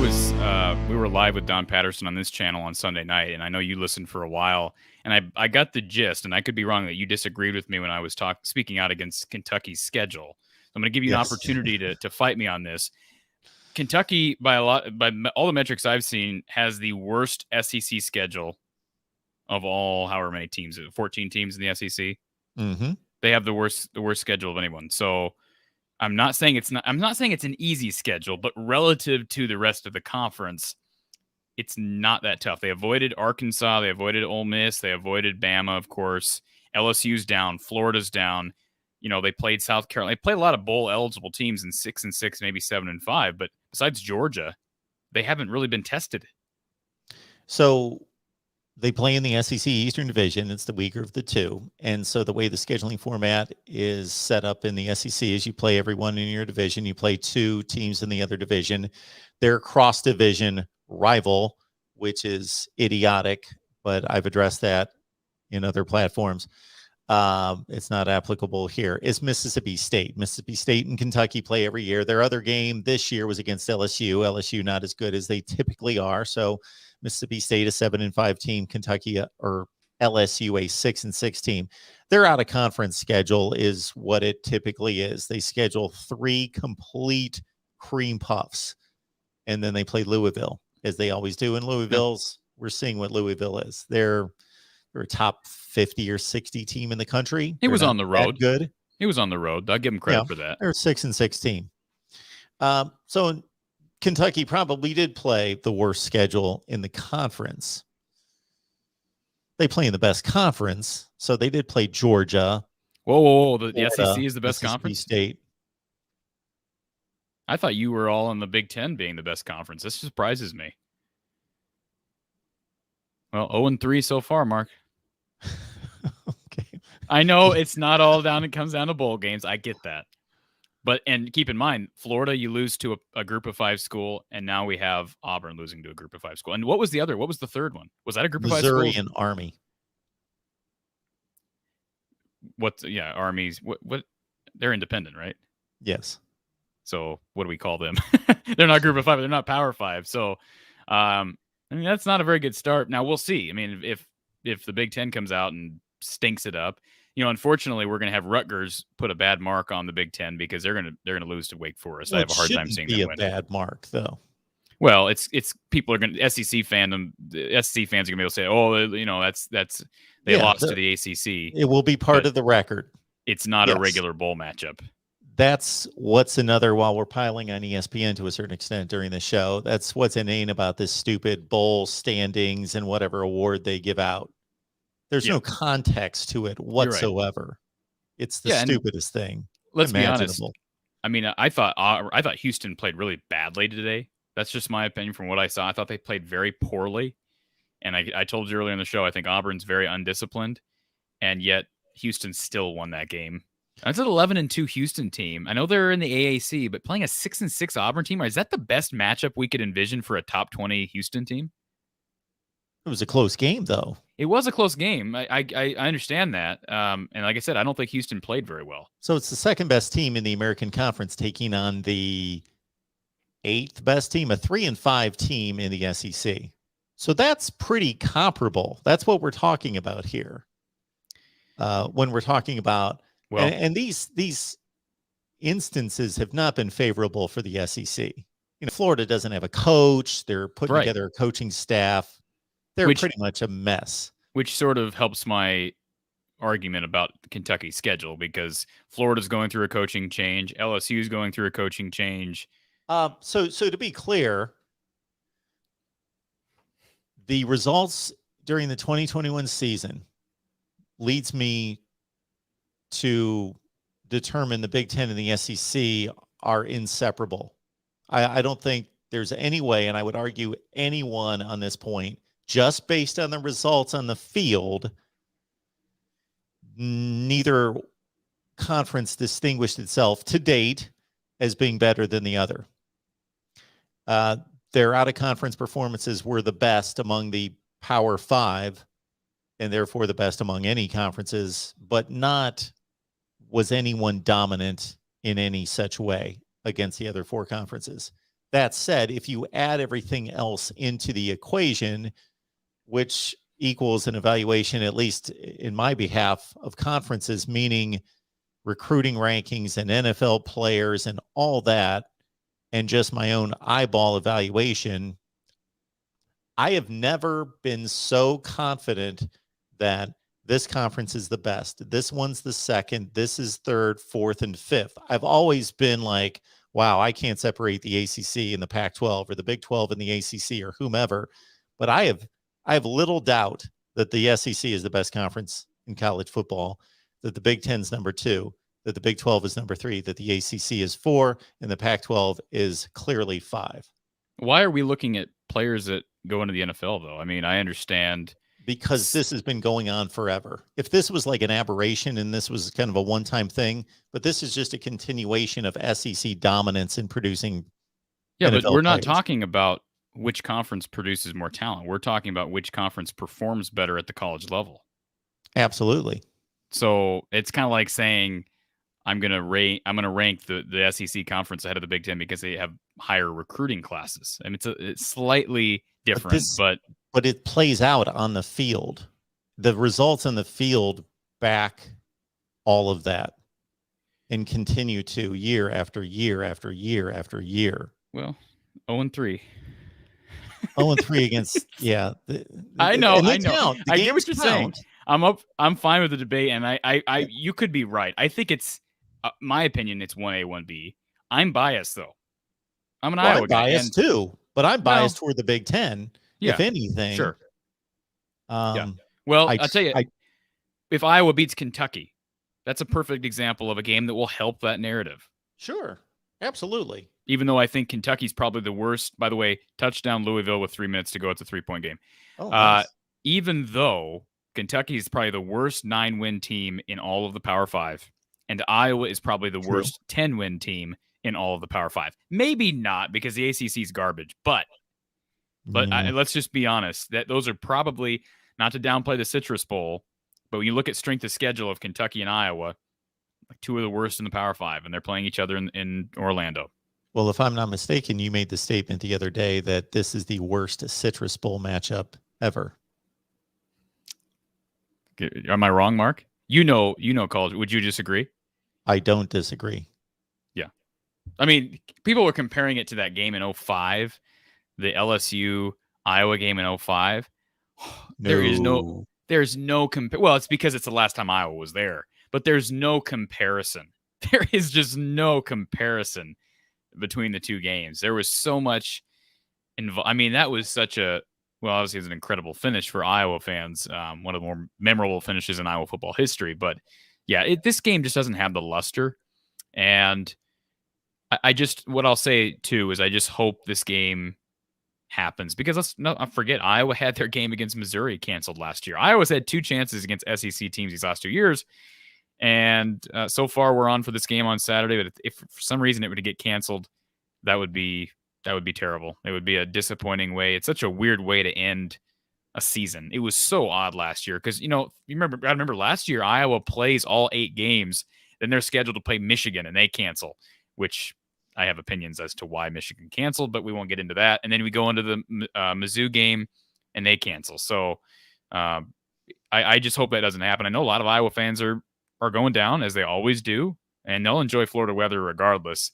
we were live with Don Patterson on this channel on Sunday night, and I know you listened for a while, and I got the gist, and I could be wrong that you disagreed with me when I was speaking out against Kentucky's schedule. So I'm going to give you an opportunity to fight me on this. Kentucky, by all the metrics I've seen, has the worst SEC schedule of all however many teams, 14 teams in the SEC. Mm-hmm. They have the worst schedule of anyone. So I'm not saying it's an easy schedule, but relative to the rest of the conference, it's not that tough. They avoided Arkansas, they avoided Ole Miss, they avoided Bama, of course. LSU's down, Florida's down. They played South Carolina. They played a lot of bowl eligible teams in 6-6, maybe 7-5. But besides Georgia, they haven't really been tested. So they play in the SEC Eastern Division. It's the weaker of the two. And so the way the scheduling format is set up in the SEC is you play everyone in your division. You play two teams in the other division. Their cross-division rival, which is idiotic, but I've addressed that in other platforms. It's not applicable here. Is Mississippi State. Mississippi State and Kentucky play every year. Their other game this year was against LSU. LSU not as good as they typically are. So Mississippi State a 7-5 team, Kentucky or LSU a 6-6 team. Their out of conference schedule is what it typically is. They schedule 3 complete cream puffs, and then they play Louisville, as they always do. In Louisville's, we're seeing what Louisville is. They're a top 50 or 60 team in the country. He was on the road. Good. He was on the road. I'll give him credit for that. They're a 6-6 team. So Kentucky probably did play the worst schedule in the conference. They play in the best conference, so they did play Georgia. Whoa. The SEC is the best conference? State. I thought you were all in the Big Ten being the best conference. This surprises me. Well, 0-3 so far, Mark. Okay. I know it's not all down. It comes down to bowl games. I get that. And keep in mind, Florida, you lose to a group of 5 school, and now we have Auburn losing to a group of 5 school. And what was the other? What was the third one? Was that a group of 5 schools? Missouri and Army. Army's what? They're independent, right? Yes. So what do we call them? They're not group of 5. They're not Power 5. So, that's not a very good start. Now we'll see. I mean, if the Big Ten comes out and stinks it up, unfortunately, we're going to have Rutgers put a bad mark on the Big Ten because they're going to lose to Wake Forest. I have a hard time seeing them win. Be a bad mark, though. Well, it's people are going to SEC fandom. The SEC fans are going to be able to say, "Oh, that's they lost to the ACC." It will be part of the record. It's not a regular bowl matchup. That's what's another, while we're piling on ESPN to a certain extent during the show, that's what's inane about this stupid bowl standings and whatever award they give out. There's no context to it whatsoever. Right. It's the stupidest thing. Let's be honest. I mean, I thought Houston played really badly today. That's just my opinion from what I saw. I thought they played very poorly. And I told you earlier in the show, I think Auburn's very undisciplined, and yet Houston still won that game. That's an 11-2 Houston team. I know they're in the AAC, but playing a 6-6 Auburn team, is that the best matchup we could envision for a top 20 Houston team? It was a close game, though. It was a close game. I understand that. And like I said, I don't think Houston played very well. So it's the second best team in the American Conference taking on the 8th best team, a 3-5 team in the SEC. So that's pretty comparable. That's what we're talking about here. When we're talking about, and these instances have not been favorable for the SEC. Florida doesn't have a coach. They're putting together a coaching staff. They're pretty much a mess. Which sort of helps my argument about Kentucky's schedule, because Florida's going through a coaching change. LSU's going through a coaching change. So to be clear, the results during the 2021 season leads me to determine the Big Ten and the SEC are inseparable. I don't think there's any way, and I would argue anyone on this point, just based on the results on the field, neither conference distinguished itself to date as being better than the other. Their out-of-conference performances were the best among the Power 5, and therefore the best among any conferences, but not was anyone dominant in any such way against the other 4 conferences. That said, if you add everything else into the equation, which equals an evaluation, at least in my behalf, of conferences, meaning recruiting rankings and NFL players and all that, and just my own eyeball evaluation, I have never been so confident that this conference is the best. This one's the second. This is third, fourth, and fifth. I've always been like, wow, I can't separate the ACC and the Pac-12 or the Big 12 and the ACC or whomever. But I have little doubt that the SEC is the best conference in college football, that the Big 10 is number 2, that the Big 12 is number 3, that the ACC is 4, and the Pac-12 is clearly 5. Why are we looking at players that go into the NFL, though? I mean, I understand. Because this has been going on forever. If this was like an aberration and this was kind of a one-time thing, but this is just a continuation of SEC dominance in producing Yeah, but NFL we're not players. talking about which conference produces more talent. We're talking about which conference performs better at the college level. Absolutely. So it's kind of like saying I'm gonna rank the SEC conference ahead of the Big Ten because they have higher recruiting classes. I mean, it's slightly different, But it plays out on the field. The results in the field back all of that and continue to year after year after year after year. well, 0-3. 0-3 against, yeah. I know. And they I know. count. The I get games what you're count. saying. I'm fine with the debate, and you could be right. I think it's my opinion. It's 1A, 1B. I'm biased though. I'm an Well, Iowa I'm guy, biased too, but I'm biased toward the Big Ten, yeah, if anything. sure. Yeah. Um, Well, I, I'll tell you, I, if Iowa beats Kentucky, that's a perfect example of a game that will help that narrative. sure, absolutely. Even though I think Kentucky's probably the worst. By the way, touchdown Louisville with 3 minutes to go. It's a 3-point game. Oh, nice. Even though Kentucky is probably the worst 9-win team in all of the Power 5, and Iowa is probably the worst 10-win team in all of the Power 5. Maybe not because the ACC is garbage, but let's just be honest. That those are probably, not to downplay the Citrus Bowl, but when you look at strength of schedule of Kentucky and Iowa, like 2 of the worst in the Power 5, and they're playing each other in Orlando. Well, if I'm not mistaken, you made the statement the other day that this is the worst Citrus Bowl matchup ever. Am I wrong, Mark? You know college. Would you disagree? I don't disagree. Yeah. I mean, people were comparing it to that game in 2005, the LSU Iowa game in 2005. There's no well, it's because it's the last time Iowa was there, but there's no comparison. There is just no comparison between the two games. There was so much I mean, that was such a, well, obviously it was an incredible finish for Iowa fans. One of the more memorable finishes in Iowa football history. But yeah, this game just doesn't have the luster. And I just, what I'll say too is I just hope this game happens, because let's not forget, Iowa had their game against Missouri canceled last year. Iowa's had 2 chances against SEC teams these last 2 years. And so far we're on for this game on Saturday. But if for some reason it were to get canceled, that would be terrible. It would be a disappointing way. It's such a weird way to end a season. It was so odd last year because, I remember last year Iowa plays all 8 games. Then they're scheduled to play Michigan and they cancel, which I have opinions as to why Michigan canceled, but we won't get into that. And then we go into the Mizzou game and they cancel. So I just hope that doesn't happen. I know a lot of Iowa fans are going down, as they always do, and they'll enjoy Florida weather regardless.